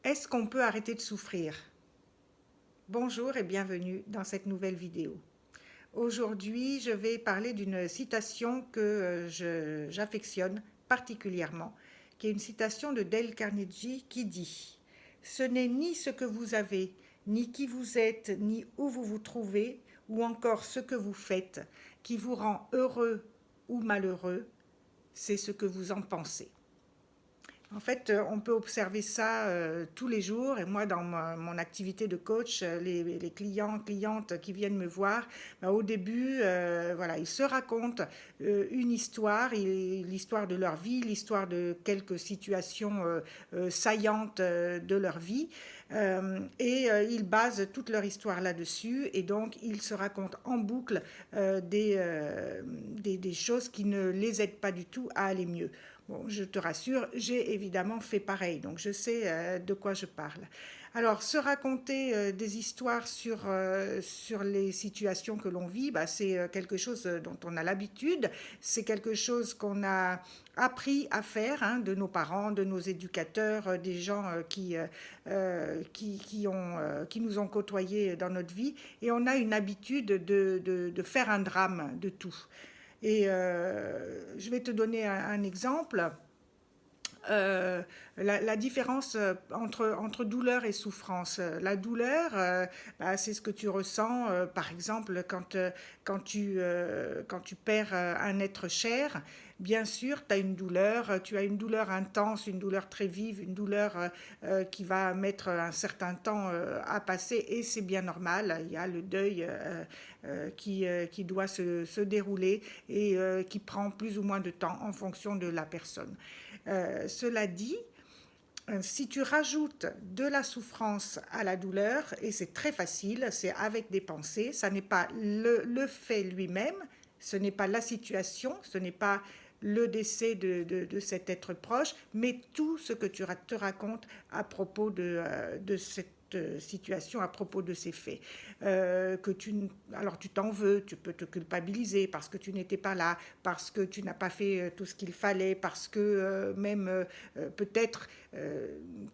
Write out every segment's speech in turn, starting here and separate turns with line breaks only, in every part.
Est-ce qu'on peut arrêter de souffrir? Bonjour et bienvenue dans cette nouvelle vidéo. Aujourd'hui, je vais parler d'une citation que j'affectionne particulièrement, qui est une citation de Dale Carnegie qui dit: Ce n'est ni ce que vous avez, ni qui vous êtes, ni où vous vous trouvez, ou encore ce que vous faites, qui vous rend heureux ou malheureux, c'est ce que vous en pensez. En fait, on peut observer ça tous les jours. Et moi, dans mon activité de coach, les clients, clientes qui viennent me voir, ben, au début, voilà, ils se racontent une histoire, l'histoire de leur vie, l'histoire de quelques situations saillantes de leur vie. Ils basent toute leur histoire là-dessus. Et donc, ils se racontent en boucle des choses qui ne les aident pas du tout à aller mieux. Bon, je te rassure, j'ai évidemment fait pareil, donc je sais de quoi je parle. Alors, se raconter des histoires sur les situations que l'on vit, bah, c'est quelque chose dont on a l'habitude, c'est quelque chose qu'on a appris à faire, hein, de nos parents, de nos éducateurs, des gens qui nous ont côtoyés dans notre vie, et on a une habitude de faire un drame de tout. Et je vais te donner un exemple. La différence entre douleur et souffrance. La douleur, bah, c'est ce que tu ressens, par exemple, quand tu perds un être cher. Bien sûr, tu as une douleur intense, une douleur très vive, une douleur qui va mettre un certain temps à passer, et c'est bien normal. Il y a le deuil qui doit se dérouler et qui prend plus ou moins de temps en fonction de la personne. Cela dit, si tu rajoutes de la souffrance à la douleur, et c'est très facile, c'est avec des pensées, ça n'est pas le fait lui-même, ce n'est pas la situation, ce n'est pas le décès de cet être proche, mais tout ce que tu te racontes à propos de cette situation, à propos de ces faits. Alors tu t'en veux, tu peux te culpabiliser parce que tu n'étais pas là, parce que tu n'as pas fait tout ce qu'il fallait, parce que peut-être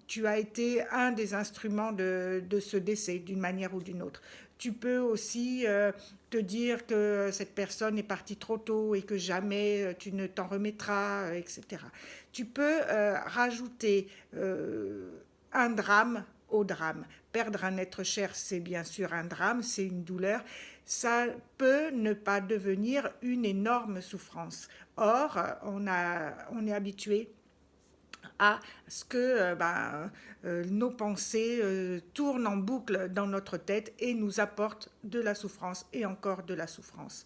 tu as été un des instruments de ce décès d'une manière ou d'une autre. Tu peux aussi te dire que cette personne est partie trop tôt et que jamais tu ne t'en remettras, etc. Tu peux rajouter un drame au drame. Perdre un être cher, c'est bien sûr un drame, c'est une douleur. Ça peut ne pas devenir une énorme souffrance. Or, on est habitué à ce que nos pensées tournent en boucle dans notre tête et nous apportent de la souffrance et encore de la souffrance.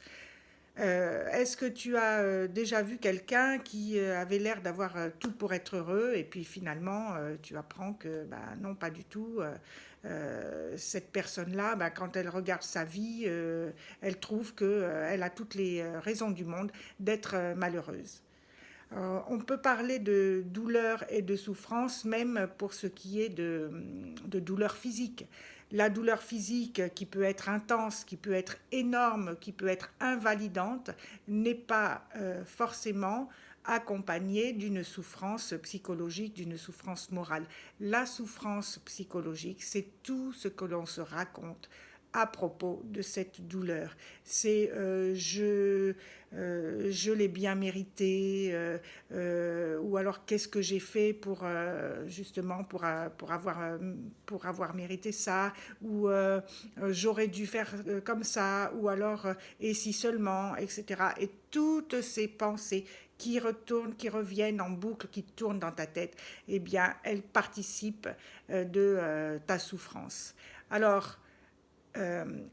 Est-ce que tu as déjà vu quelqu'un qui avait l'air d'avoir tout pour être heureux, et puis finalement tu apprends que non, pas du tout. Cette personne-là, quand elle regarde sa vie, elle trouve qu'elle a toutes les raisons du monde d'être malheureuse. On peut parler de douleur et de souffrance même pour ce qui est de douleur physique. La douleur physique, qui peut être intense, qui peut être énorme, qui peut être invalidante, n'est pas forcément accompagnée d'une souffrance psychologique, d'une souffrance morale. La souffrance psychologique, c'est tout ce que l'on se raconte à propos de cette douleur. C'est je l'ai bien mérité, ou alors qu'est-ce que j'ai fait pour justement pour avoir mérité ça, ou j'aurais dû faire comme ça, ou alors et si seulement, etc. Et toutes ces pensées qui retournent, qui reviennent en boucle, qui tournent dans ta tête, eh bien, elles participent de ta souffrance. Alors,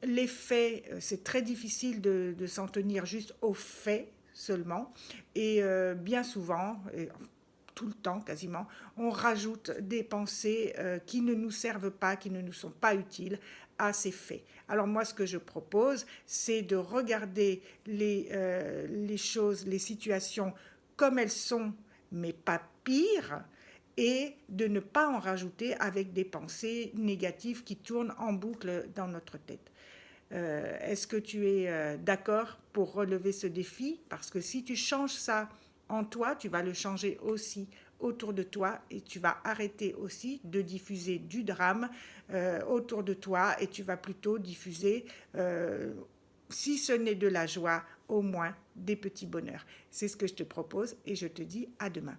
les faits, c'est très difficile de s'en tenir juste aux faits seulement. Et bien souvent, et tout le temps quasiment, on rajoute des pensées qui ne nous servent pas, qui ne nous sont pas utiles à ces faits. Alors moi, ce que je propose, c'est de regarder les choses, les situations comme elles sont, mais pas pire, et de ne pas en rajouter avec des pensées négatives qui tournent en boucle dans notre tête. Est-ce que tu es d'accord pour relever ce défi? Parce que si tu changes ça en toi, tu vas le changer aussi autour de toi et tu vas arrêter aussi de diffuser du drame autour de toi et tu vas plutôt diffuser, si ce n'est de la joie, au moins des petits bonheurs. C'est ce que je te propose et je te dis à demain.